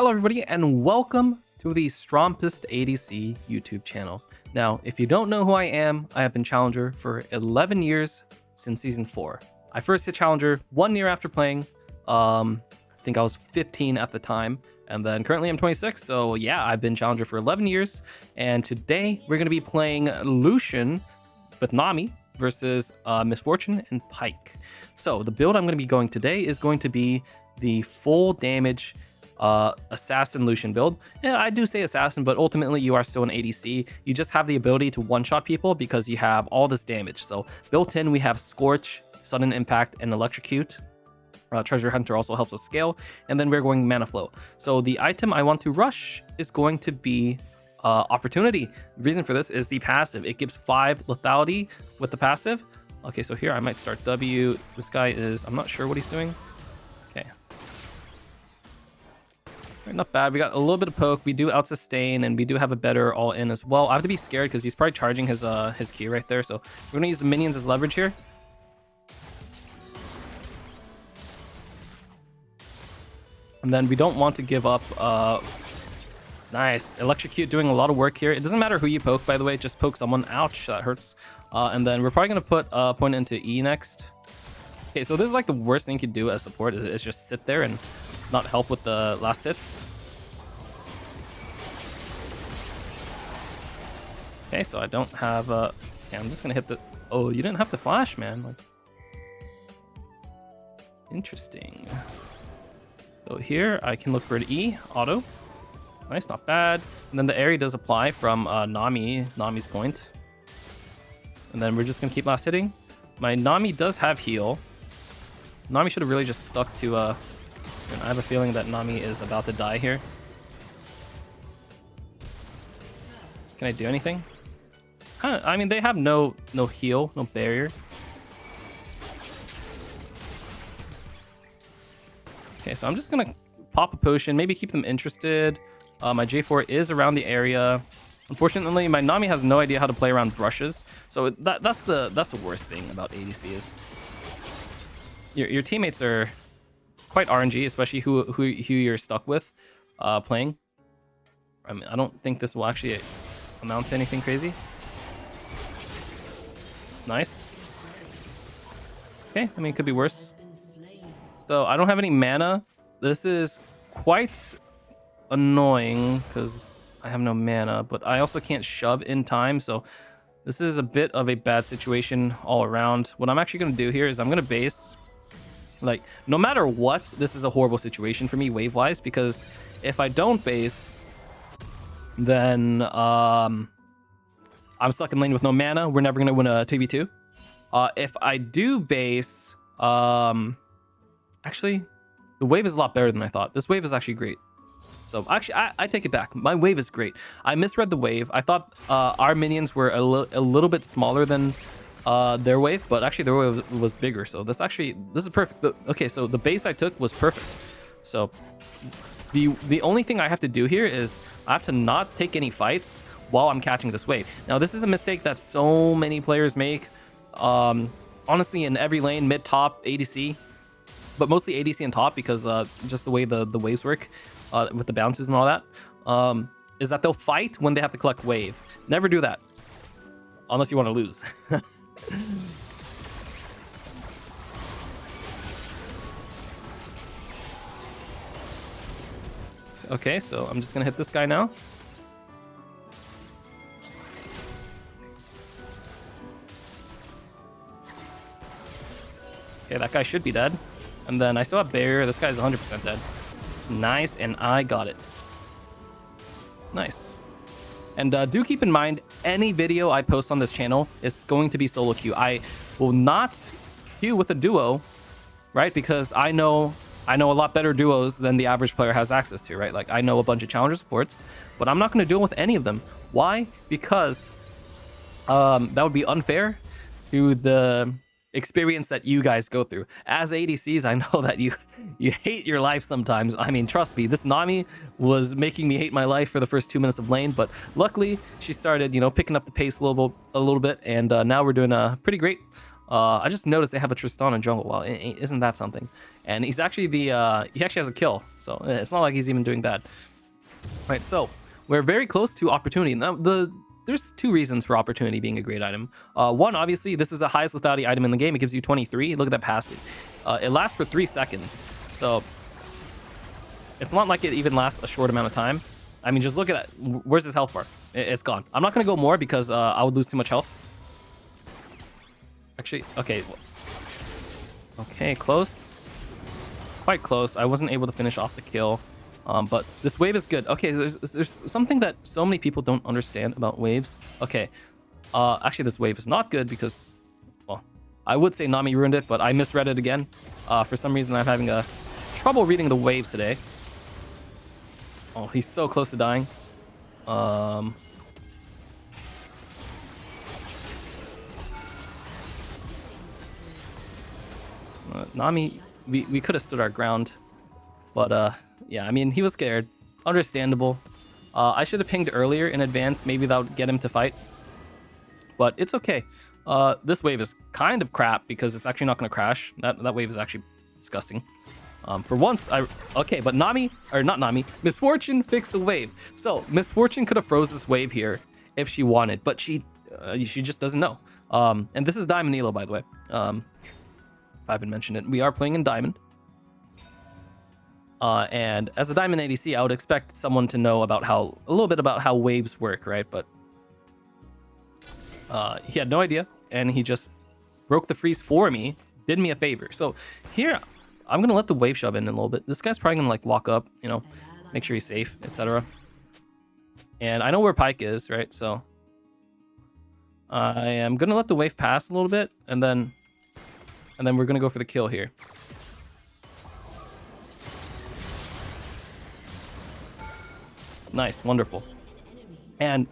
Hello everybody and welcome to the Strompest ADC YouTube channel. Now, if you don't know who I am, I have been Challenger for 11 years since Season 4. I first hit Challenger 1 year after playing, I think I was 15 at the time, and then currently I'm 26, so yeah, I've been Challenger for 11 years, and today we're going to be playing Lucian with Nami versus Misfortune and Pyke. So the build I'm going to be going today is going to be the full damage assassin Lucian build. Yeah, I do say assassin, but ultimately you are still an ADC. You just have the ability to one-shot people because you have all this damage. So built in, we have Scorch, Sudden Impact, and Electrocute. Treasure Hunter also helps us scale, and then we're going Mana Flow. So the item I want to rush is going to be Opportunity. The reason for this is the passive. It gives 5 lethality with the passive. Okay, so here I might start W. This guy is, I'm not sure what he's doing. Okay. Right, not bad. We got a little bit of poke. We do out sustain, and we do have a better all in as well. I have to be scared because he's probably charging his Q right there. So we're gonna use the minions as leverage here. And then we don't want to give up. Nice. Electrocute doing a lot of work here. It doesn't matter who you poke, by the way. Just poke someone. Ouch, that hurts. And then we're probably going to put point into E next. Okay, so this is like the worst thing you could do as support is just sit there and not help with the last hits. Okay, so I don't have... okay, I'm just going to hit the... Oh, you didn't have the flash, man. Like... Interesting. So here, I can look for an E, auto. Nice, not bad. And then the area does apply from Nami's point. And then we're just gonna keep last hitting. My Nami does have heal. Nami should have really just stuck to and I have a feeling that Nami is about to die here. Can I do anything? I mean, they have no heal, no barrier. Okay, so I'm just gonna pop a potion, maybe keep them interested. My J4 is around the area. Unfortunately, my Nami has no idea how to play around brushes, so that's the worst thing about ADC is your teammates are quite RNG, especially who you're stuck with playing. I mean, I don't think this will actually amount to anything crazy. Nice. Okay, I mean, it could be worse. So I don't have any mana. This is quite annoying because I have no mana, but I also can't shove in time, so this is a bit of a bad situation all around. What I'm actually going to do here is I'm going to base. Like, no matter what, this is a horrible situation for me wave-wise, because if I don't base, then I'm stuck in lane with no mana. We're never going to win a 2v2. If I do base, actually, the wave is a lot better than I thought. This wave is actually great. So actually, I take it back. My wave is great. I misread the wave. I thought our minions were a little bit smaller than their wave, but actually their wave was bigger. So this is perfect. Okay, so the base I took was perfect. So the only thing I have to do here is I have to not take any fights while I'm catching this wave. Now, this is a mistake that so many players make. Honestly, in every lane, mid, top, ADC, but mostly ADC and top because just the way the waves work. With the bounces and all that, is that they'll fight when they have to collect wave. Never do that. Unless you want to lose. Okay, so I'm just going to hit this guy now. Okay, that guy should be dead. And then I still have barrier. This guy's 100% dead. Nice, and I got it. Nice. And do keep in mind, any video I post on this channel is going to be solo queue. I will not queue with a duo, right? Because I know a lot better duos than the average player has access to, right? Like, I know a bunch of challenger supports, but I'm not going to duel with any of them. Why? Because that would be unfair to the experience that you guys go through. As ADCs, I know that you hate your life sometimes. I mean, trust me, this Nami was making me hate my life for the first 2 minutes of lane, but luckily she started, picking up the pace a little bit, and now we're doing pretty great. I just noticed they have a Tristana jungle. Wow, isn't that something? and he's actually he actually has a kill, so it's not like he's even doing bad. Right, so we're very close to opportunity. Now there's two reasons for opportunity being a great item. One, obviously, this is the highest lethality item in the game. It gives you 23. Look at that passive. It lasts for 3 seconds, so it's not like it even lasts a short amount of time. I mean, just look at that. Where's his health bar? It's gone. I'm not gonna go more because I would lose too much health. Actually, okay. Okay, close. Quite close. I wasn't able to finish off the kill. But this wave is good. Okay, there's something that so many people don't understand about waves. Okay, actually this wave is not good because, well, I would say Nami ruined it, but I misread it again. For some reason I'm having trouble reading the waves today. Oh, he's so close to dying. Nami, we could have stood our ground, but yeah, I mean, he was scared. Understandable. I should have pinged earlier in advance. Maybe that would get him to fight. But it's okay. This wave is kind of crap because it's actually not going to crash. That wave is actually disgusting. For once, okay, but Nami, or not Nami, Miss Fortune fixed the wave. So Miss Fortune could have froze this wave here if she wanted, but she just doesn't know. And this is Diamond Elo, by the way. If I haven't mentioned it, we are playing in Diamond. And as a Diamond ADC, I would expect someone to know about a little bit about how waves work, right? But he had no idea, and he just broke the freeze for me, did me a favor. So here, I'm gonna let the wave shove in a little bit. This guy's probably gonna like lock up, you know, make sure he's safe, etc. And I know where Pyke is, right? So I am gonna let the wave pass a little bit, and then we're gonna go for the kill here. Nice, wonderful. And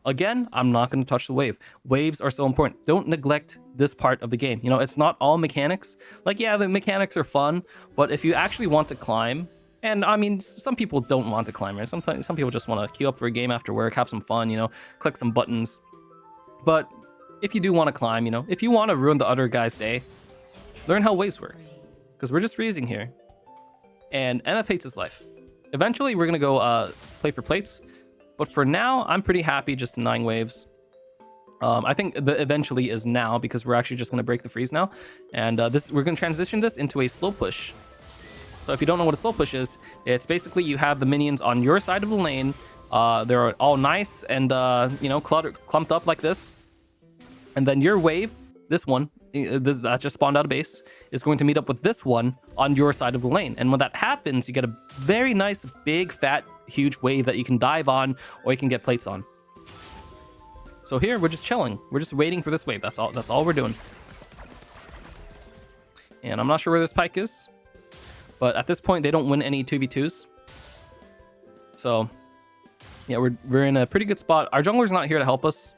again, I'm not going to touch the wave. Waves are so important. Don't neglect this part of the game. You know, it's not all mechanics. Like, yeah, the mechanics are fun, but if you actually want to climb, and I mean, some people don't want to climb, right? Some people just want to queue up for a game after work, have some fun, you know, click some buttons. But if you do want to climb, you know, if you want to ruin the other guy's day, learn how waves work. Because we're just freezing here. And MF hates his life. Eventually, we're going to go play for plates. But for now, I'm pretty happy just denying waves. I think the eventually is now because we're actually just going to break the freeze now. And we're going to transition this into a slow push. So if you don't know what a slow push is, it's basically you have the minions on your side of the lane. They're all nice and, you know, clumped up like this. And then your wave, this one, that just spawned out of base, is going to meet up with this one on your side of the lane. And when that happens, you get a very nice, big, fat, huge wave that you can dive on or you can get plates on. So here, we're just chilling. We're just waiting for this wave. That's all we're doing. And I'm not sure where this Pyke is, but at this point, they don't win any 2v2s. So, yeah, we're in a pretty good spot. Our jungler's not here to help us.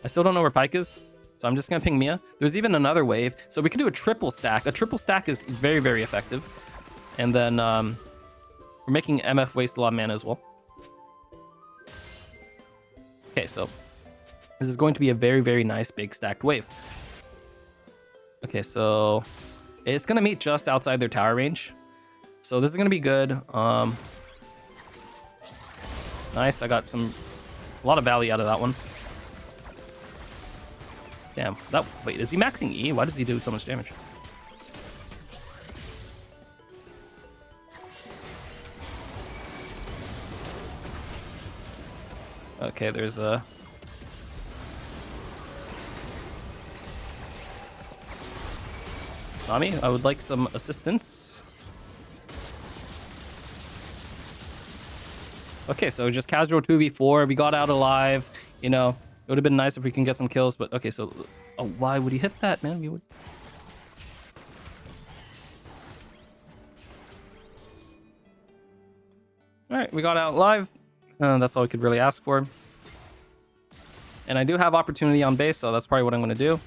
I still don't know where Pyke is. So I'm just going to ping Mia. There's even another wave. So we can do a triple stack. A triple stack is very, very effective. And then we're making MF waste a lot of mana as well. Okay, so this is going to be a very, very nice big stacked wave. Okay, so it's going to meet just outside their tower range. So this is going to be good. Nice. I got a lot of value out of that one. Damn, wait, is he maxing E? Why does he do so much damage? Okay, there's a... Nami, I would like some assistance. Okay, so just casual 2v4. We got out alive, you know. It would have been nice if we can get some kills, but okay, so... Oh, why would he hit that, man? We would... Alright, we got out live. That's all we could really ask for. And I do have opportunity on base, so that's probably what I'm going to do.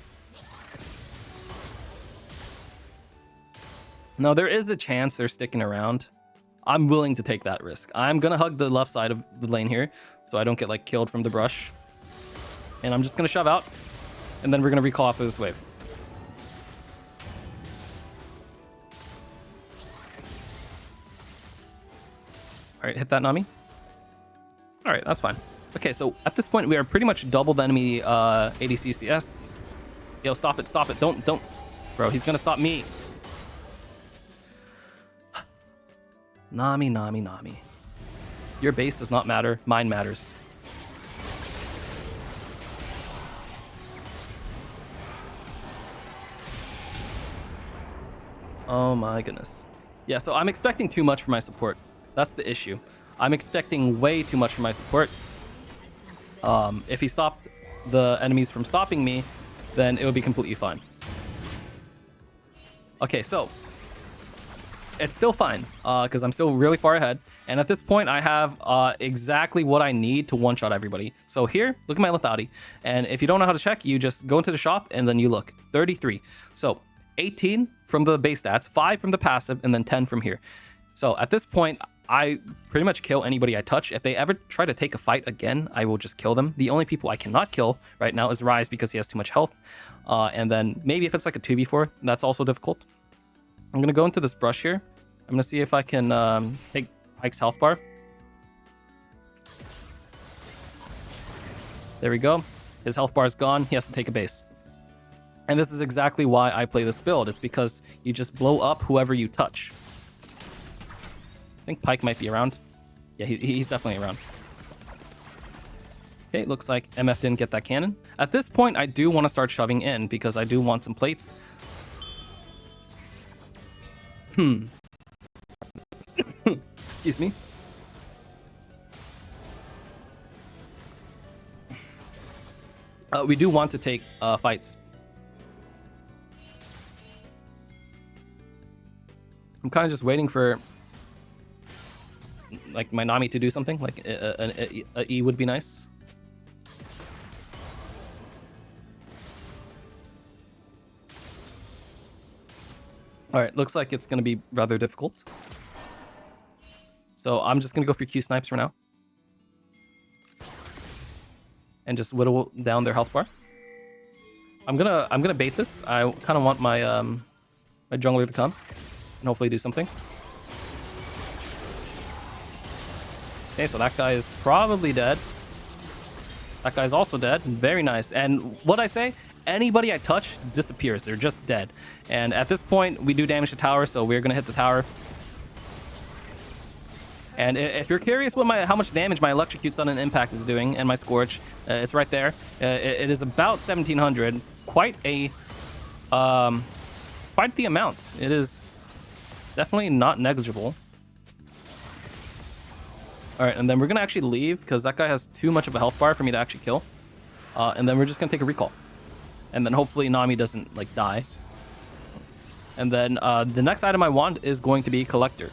No, there is a chance they're sticking around. I'm willing to take that risk. I'm going to hug the left side of the lane here, so I don't get, like, killed from the brush. And I'm just going to shove out, and then we're going to recall off of this wave. All right, hit that Nami. All right, that's fine. Okay, so at this point, we are pretty much double the enemy ADC CS. Yo, stop it, stop it. Don't. Bro, he's gonna stop me. Nami, Nami, Nami. Your base does not matter. Mine matters. Oh my goodness. Yeah, so I'm expecting too much for my support. That's the issue. I'm expecting way too much for my support. If he stopped the enemies from stopping me, then it would be completely fine. Okay, so it's still fine because I'm still really far ahead. And at this point, I have exactly what I need to one-shot everybody. So here, look at my lethality. And if you don't know how to check, you just go into the shop and then you look. 33. So 18 from the base stats, 5 from the passive, and then 10 from here. So at this point, I pretty much kill anybody I touch. If they ever try to take a fight again, I will just kill them. The only people I cannot kill right now is Ryze because he has too much health. And then maybe if it's like a 2v4, that's also difficult. I'm going to go into this brush here. I'm going to see if I can take Pyke's health bar. There we go. His health bar is gone. He has to take a base. And this is exactly why I play this build. It's because you just blow up whoever you touch. I think Pyke might be around. Yeah, he's definitely around. Okay, looks like MF didn't get that cannon. At this point, I do want to start shoving in because I do want some plates. Excuse me. We do want to take fights. I'm kind of just waiting for like my Nami to do something. Like a E would be nice. All right, looks like it's going to be rather difficult. So I'm just going to go for Q snipes for now. And just whittle down their health bar. I'm gonna bait this. I kind of want my my jungler to come and hopefully do something. Okay, so that guy is probably dead. That guy's also dead. Very nice. And what I say, anybody I touch disappears. They're just dead. And at this point, we do damage the tower, so we're gonna hit the tower. And if you're curious what how much damage my Electrocute Sudden Impact is doing, and my Scorch, it's right there. It is about 1700. Quite the amount. It is definitely not negligible. All right, and then we're gonna actually leave because that guy has too much of a health bar for me to actually kill. And then we're just gonna take a recall, and then hopefully Nami doesn't like die. And then the next item I want is going to be Collector.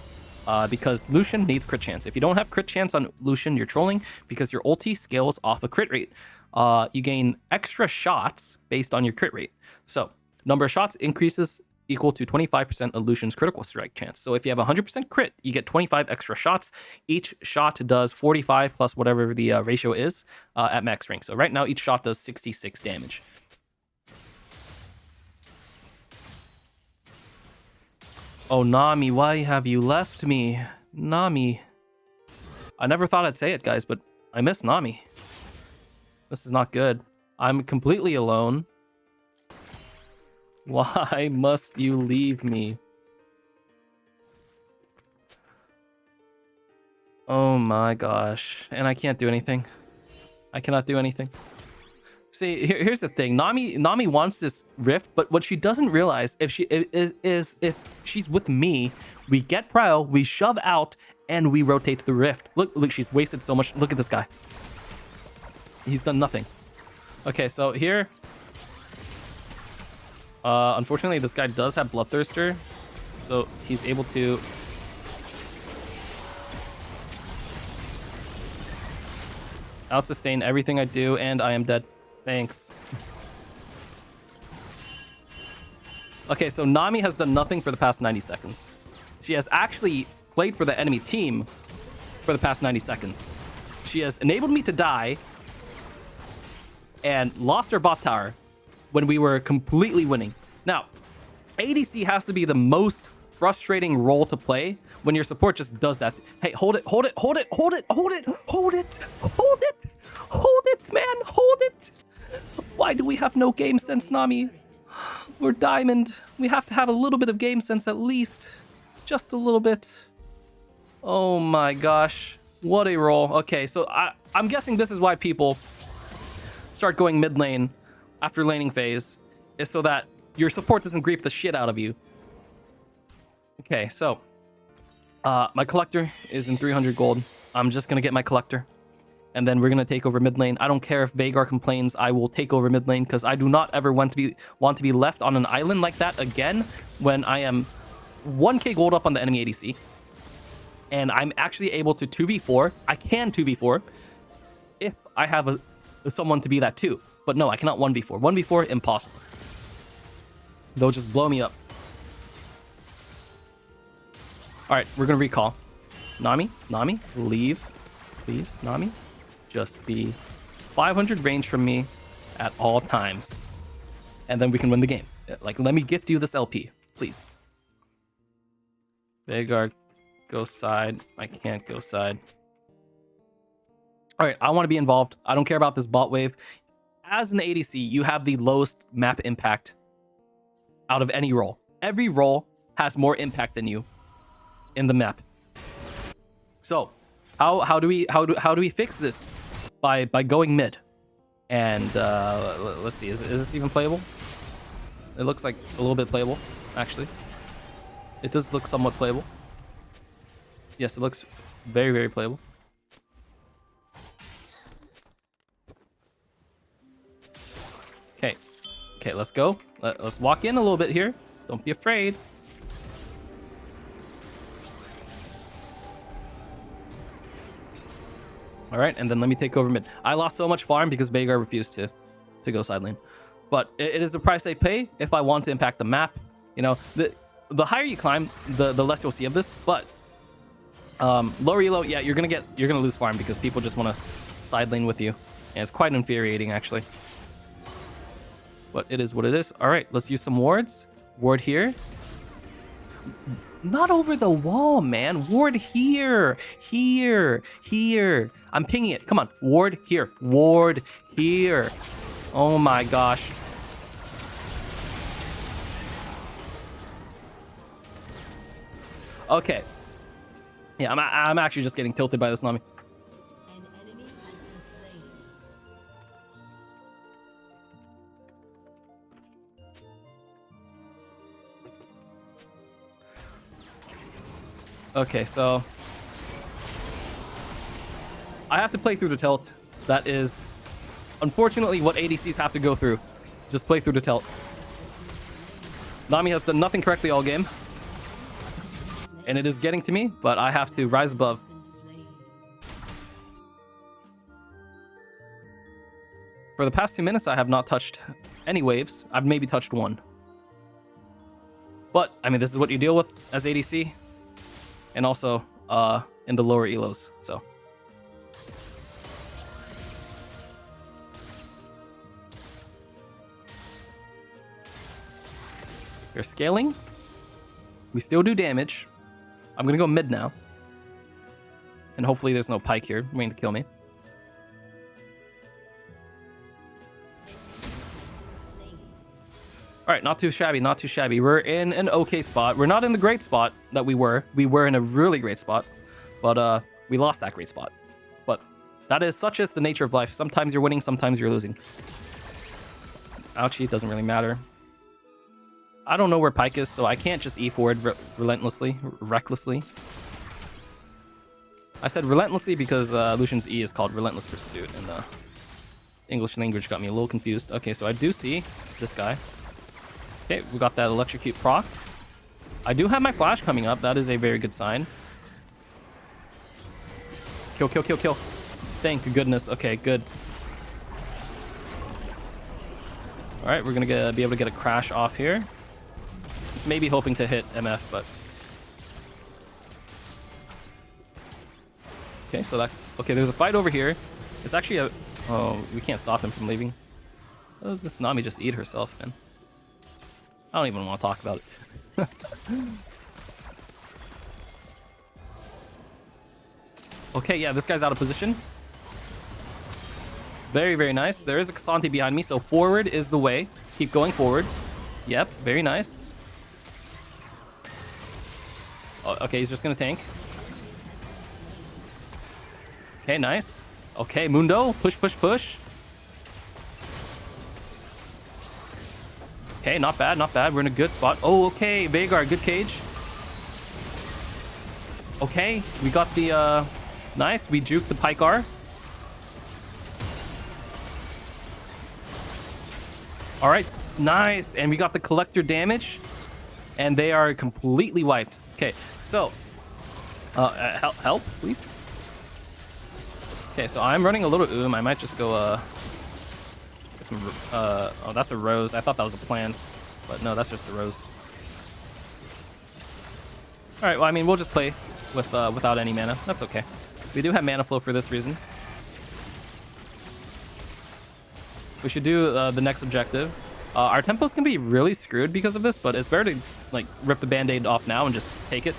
Because Lucian needs crit chance. If you don't have crit chance on Lucian, you're trolling because your ulti scales off a crit rate. You gain extra shots based on your crit rate. So, number of shots increases equal to 25% of Lucian's critical strike chance. So if you have 100% crit, you get 25 extra shots. Each shot does 45 plus whatever the ratio is at max rank. So right now, each shot does 66 damage. Oh, Nami, why have you left me? Nami. I never thought I'd say it, guys, but I miss Nami. This is not good. I'm completely alone. Why must you leave me? Oh my gosh. And I can't do anything. I cannot do anything. See, here's the thing. Nami wants this rift, but what she doesn't realize if if she's with me, we get prio, we shove out, and we rotate the rift. Look, she's wasted so much. Look at this guy. He's done nothing. Okay, so here, unfortunately, this guy does have Bloodthirster, so he's able to out-sustain everything I do, and I am dead. Thanks. Okay, so Nami has done nothing for the past 90 seconds. She has actually played for the enemy team for the past 90 seconds. She has enabled me to die and lost her bot tower when we were completely winning. Now, ADC has to be the most frustrating role to play when your support just does that. Hey, hold it, hold it, hold it, hold it, hold it, hold it, hold it, hold it, man, hold it. Why do we have no game sense, Nami? We're diamond. We have to have a little bit of game sense at least. Just a little bit. Oh my gosh. What a roll. Okay, so I'm guessing this is why people start going mid lane after laning phase, is so that your support doesn't grief the shit out of you. Okay, so my collector is in 300 gold. I'm just gonna get my collector, and then we're gonna take over mid lane. I don't care if Veigar complains. I will take over mid lane because I do not ever want to be left on an island like that again when I am 1k gold up on the enemy ADC, and I'm actually able to 2v4. I can 2v4 if I have someone to be that too. But no, I cannot 1v4. 1v4, impossible. They'll just blow me up. Alright, we're gonna recall. Nami, leave. Please, Nami. Just be 500 range from me at all times. And then we can win the game. Like, let me gift you this LP, please. Veigar, go side. I can't go side. Alright, I want to be involved. I don't care about this bot wave. As an ADC, you have the lowest map impact out of any role. Every role has more impact than you in the map. So, how do we fix this? By going mid. And let's see, is this even playable? It looks like a little bit playable, actually. It does look somewhat playable. Yes, it looks very, very playable. Okay, let's go. Let's walk in a little bit here. Don't be afraid. All right, and then let me take over mid. I lost so much farm because Veigar refused to go side lane. But it is a price I pay if I want to impact the map. You know, the higher you climb, the less you'll see of this. But lower elo, yeah, you're gonna lose farm because people just want to side lane with you, and it's quite infuriating actually. But it is what it is. All right, let's use some wards. Ward here. Not over the wall, man. Ward here. Here. Here. I'm pinging it. Come on. Ward here. Ward here. Oh my gosh. Okay. Yeah, I'm actually just getting tilted by this Nami. Okay, so I have to play through the tilt. That is unfortunately what ADCs have to go through. Just play through the tilt. Nami has done nothing correctly all game, and it is getting to me, but I have to rise above. For the past 2 minutes, I have not touched any waves. I've maybe touched one. But, I mean, this is what you deal with as ADC. And also in the lower elos, so. We're scaling. We still do damage. I'm gonna go mid now. And hopefully there's no pike here waiting to kill me. All right, not too shabby, not too shabby. We're in an okay spot. We're not in the great spot that we were. We were in a really great spot, but we lost that great spot. But that is such as the nature of life. Sometimes you're winning, sometimes you're losing. Ouchie, it doesn't really matter. I don't know where Pike is, so I can't just E forward recklessly. I said relentlessly because Lucian's E is called Relentless Pursuit, and the English language got me a little confused. Okay, so I do see this guy. Okay, we got that electrocute proc. I do have my flash coming up. That is a very good sign. Kill, kill, kill, kill. Thank goodness. Okay, good. All right, we're going to be able to get a crash off here. Just maybe hoping to hit MF, but... Okay, so that... Okay, there's a fight over here. It's actually a... Oh, we can't stop him from leaving. Oh, this Nami just eat herself, man. I don't even want to talk about it. Okay, yeah, this guy's out of position. Very, very nice. There is a Cassante behind me, so forward is the way. Keep going forward. Yep, very nice. Oh, okay, he's just gonna tank. Okay, nice. Okay, Mundo, push, push, push. Okay, not bad, not bad. We're in a good spot. Oh, okay, Veigar, good cage. Okay, we got the, nice. We juked the Pycar. All right, nice. And we got the collector damage. And they are completely wiped. Okay, so, help, please. Okay, so I'm running a little I might just go, get some, oh, that's a rose. I thought that was a plant, but no, that's just a rose. All right, well, I mean, we'll just play with, without any mana. That's okay. We do have mana flow for this reason. We should do the next objective. Our tempos can be really screwed because of this, but it's better to like rip the band-aid off now and just take it.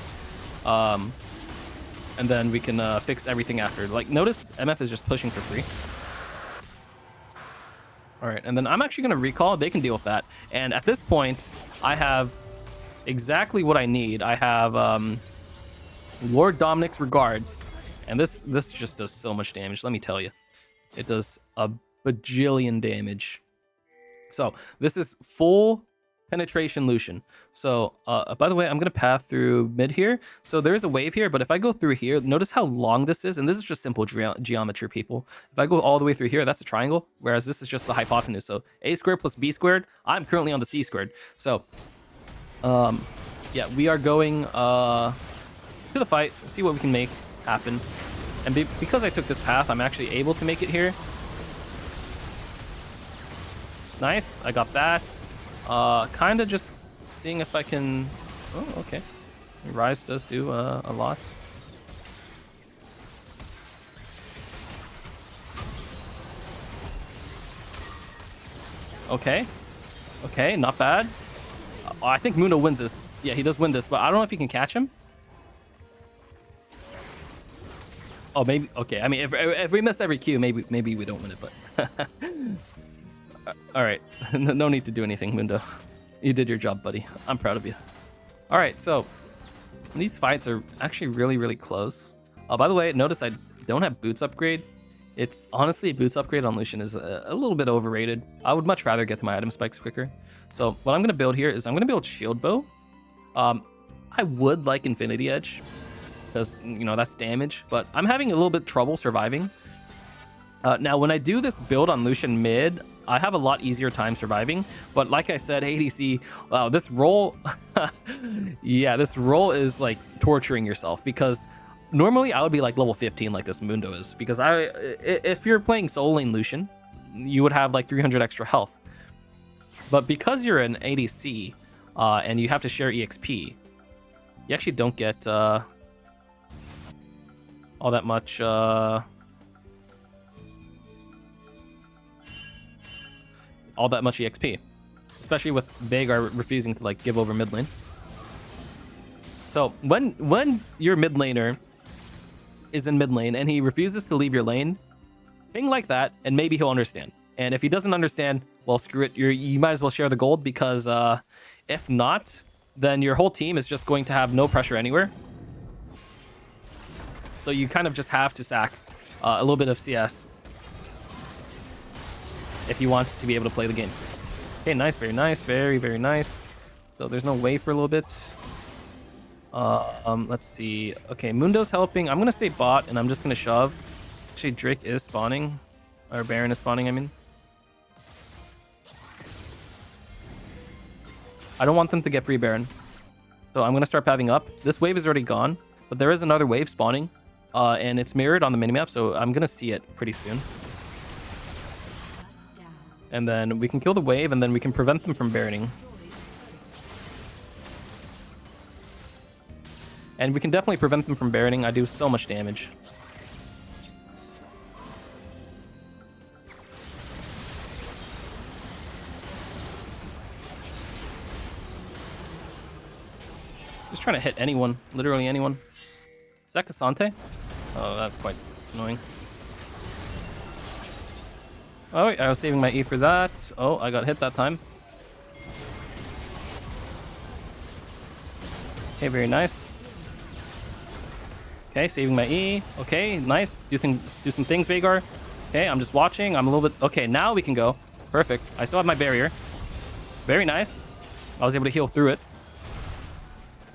And then we can fix everything after. Like, notice MF is just pushing for free. All right, and then I'm actually going to recall. They can deal with that. And at this point, I have exactly what I need. I have Lord Dominic's Regards. And this just does so much damage, let me tell you. It does a bajillion damage. So this is full penetration Lucian. So by the way, I'm gonna path through mid here. So there is a wave here, but if I go through here, notice how long this is. And this is just simple geometry, people. If I go all the way through here, that's a triangle, whereas this is just the hypotenuse. So a squared plus b squared. I'm currently on the c squared. So yeah, we are going to the fight, see what we can make happen. And because I took this path, I'm actually able to make it here. Nice, I got that. Kind of just seeing if I can... Oh, okay. Rise does do a lot. Okay. Okay, not bad. I think Mundo wins this. Yeah, he does win this, but I don't know if he can catch him. Oh, maybe. Okay, I mean, if we miss every Q, maybe we don't win it, but... All right, no need to do anything, Mundo. You did your job, buddy. I'm proud of you. All right, so these fights are actually really, really close. By the way, notice I don't have boots upgrade. It's honestly, boots upgrade on Lucian is a little bit overrated. I would much rather get to my item spikes quicker. So what I'm gonna build here is I'm gonna build shield bow. I would like Infinity Edge because, you know, that's damage, but I'm having a little bit trouble surviving. Now, when I do this build on Lucian mid, I have a lot easier time surviving. But like I said, ADC, wow, this role, yeah, this role is like torturing yourself because normally I would be like level 15 like this Mundo is. Because if you're playing solo lane Lucian, you would have like 300 extra health. But because you're an ADC and you have to share EXP, you actually don't get all that much... all that much EXP, especially with Veigar refusing to like give over mid lane. So when your mid laner is in mid lane and he refuses to leave your lane, ping like that and maybe he'll understand. And if he doesn't understand, well, screw it. You might as well share the gold because if not, then your whole team is just going to have no pressure anywhere. So you kind of just have to sack a little bit of CS if you want to be able to play the game. Okay, nice, very nice, very, very nice. So there's no wave for a little bit. Let's see. Okay, Mundo's helping. I'm gonna say bot, and I'm just gonna shove. Actually, Drake is spawning, or Baron is spawning, I mean. I don't want them to get free Baron. So I'm gonna start pathing up. This wave is already gone, but there is another wave spawning, and it's mirrored on the minimap, so I'm gonna see it pretty soon. And then we can kill the wave, and then we can prevent them from Baroning. And we can definitely prevent them from Baroning. I do so much damage. Just trying to hit anyone, literally anyone. Is that Cassante? Oh, that's quite annoying. Oh, I was saving my E for that. Oh, I got hit that time. Okay, very nice. Okay, saving my E. Okay, nice. Do some things, Veigar. Okay, I'm just watching. I'm a little bit... Okay, now we can go. Perfect. I still have my barrier. Very nice. I was able to heal through it.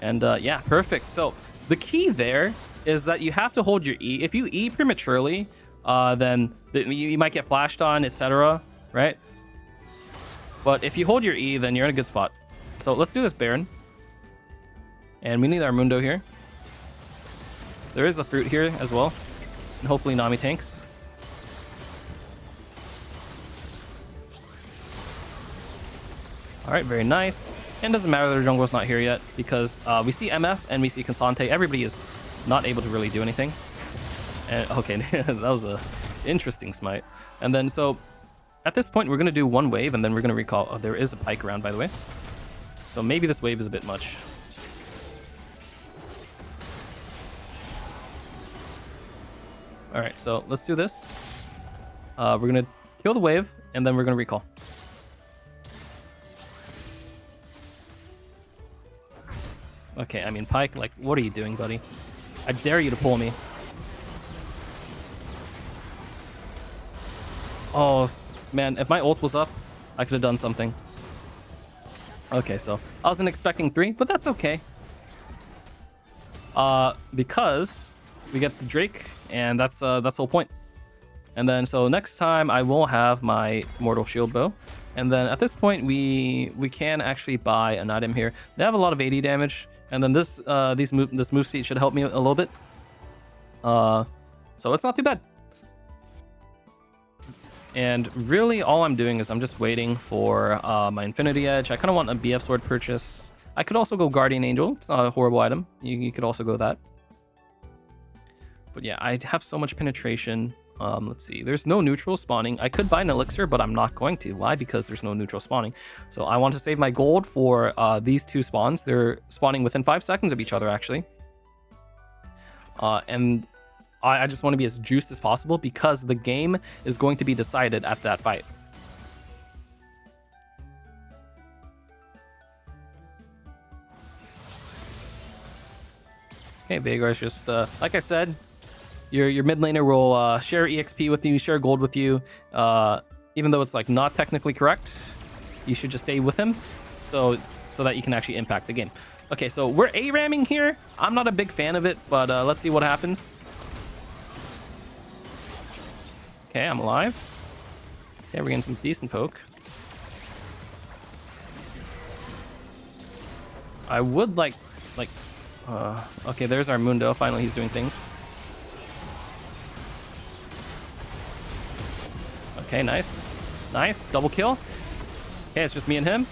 And yeah, perfect. So the key there is that you have to hold your E. If you E prematurely, then you might get flashed on, etc. Right? But if you hold your E, then you're in a good spot. So let's do this Baron. And we need our Mundo here. There is a fruit here as well. And hopefully Nami tanks. Alright, very nice. And it doesn't matter that the jungle's not here yet, because we see MF and we see Cassante. Everybody is not able to really do anything. And okay, that was a interesting smite. And then so at this point we're gonna do one wave and then we're gonna recall. Oh, there is a pike around, by the way. So maybe this wave is a bit much. Alright, so let's do this. We're gonna kill the wave and then we're gonna recall. Okay, I mean, Pike, like, what are you doing, buddy? I dare you to pull me. Oh, man, if my ult was up, I could have done something. Okay, so I wasn't expecting 3, but that's okay. Because we get the Drake, and that's the whole point. And then, so next time I will have my Mortal Shield Bow. And then at this point, we can actually buy an item here. They have a lot of AD damage. And then this move speed should help me a little bit. So it's not too bad. And really all I'm doing is I'm just waiting for my Infinity Edge. I kind of want a BF Sword purchase. I could also go Guardian Angel. It's not a horrible item. You could also go that. But yeah, I have so much penetration. Let's see. There's no neutral spawning. I could buy an elixir, but I'm not going to. Why? Because there's no neutral spawning. So I want to save my gold for these two spawns. They're spawning within 5 seconds of each other, actually. And I just want to be as juiced as possible because the game is going to be decided at that fight. Okay, Veigar's just, like I said, your mid laner will share EXP with you, share gold with you. Even though it's like not technically correct, you should just stay with him so that you can actually impact the game. Okay, so we're A-ramming here. I'm not a big fan of it, but let's see what happens. Okay, I'm alive. Okay, we're getting some decent poke. I would like, okay, there's our Mundo. Finally, he's doing things. Okay, nice. Nice. Double kill. Okay, it's just me and him.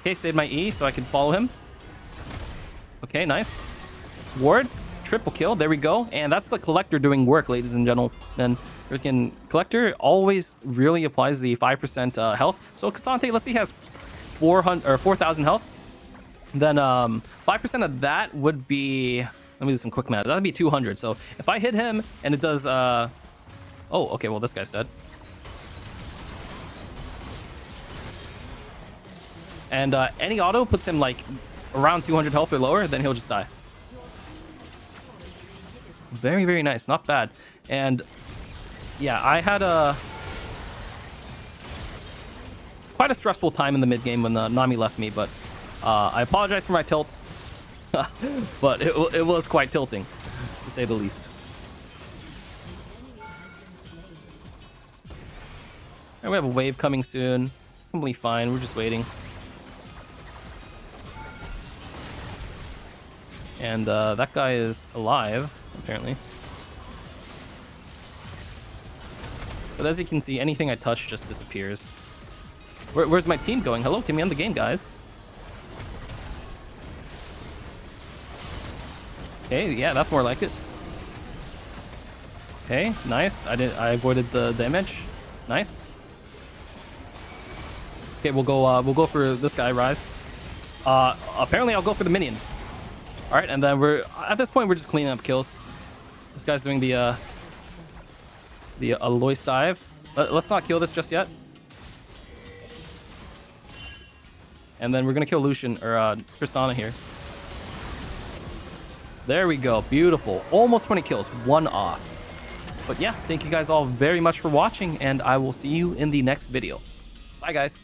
Okay, saved my E so I can follow him. Okay, nice. Ward. Triple kill. There we go. And that's the Collector doing work, ladies and gentlemen. Then freaking Collector always really applies the 5% health. So Cassante, let's see, has 400 or 4,000 health. Then 5% of that would be... Let me do some quick math. That'd be 200. So if I hit him and it does... Oh, okay, well, this guy's dead. And any auto puts him, like, around 200 health or lower, then he'll just die. Very, very nice. Not bad. And, yeah, I had quite a stressful time in the mid-game when Nami left me, but I apologize for my tilt. But it was quite tilting, to say the least. And we have a wave coming soon. Probably fine. We're just waiting. And that guy is alive, apparently. But as you can see, anything I touch just disappears. Where's my team going? Hello, can we end the game, guys? Okay, yeah, that's more like it. Okay, nice. I avoided the damage. Nice. Okay, we'll go for this guy, Rise. Apparently I'll go for the minion. All right, and then at this point we're just cleaning up kills. This guy's doing the Alois dive. Let's not kill this just yet. And then we're gonna kill Lucian or Tristana here. There we go, beautiful. Almost 20 kills, 1 off. But yeah, thank you guys all very much for watching, and I will see you in the next video. Bye, guys.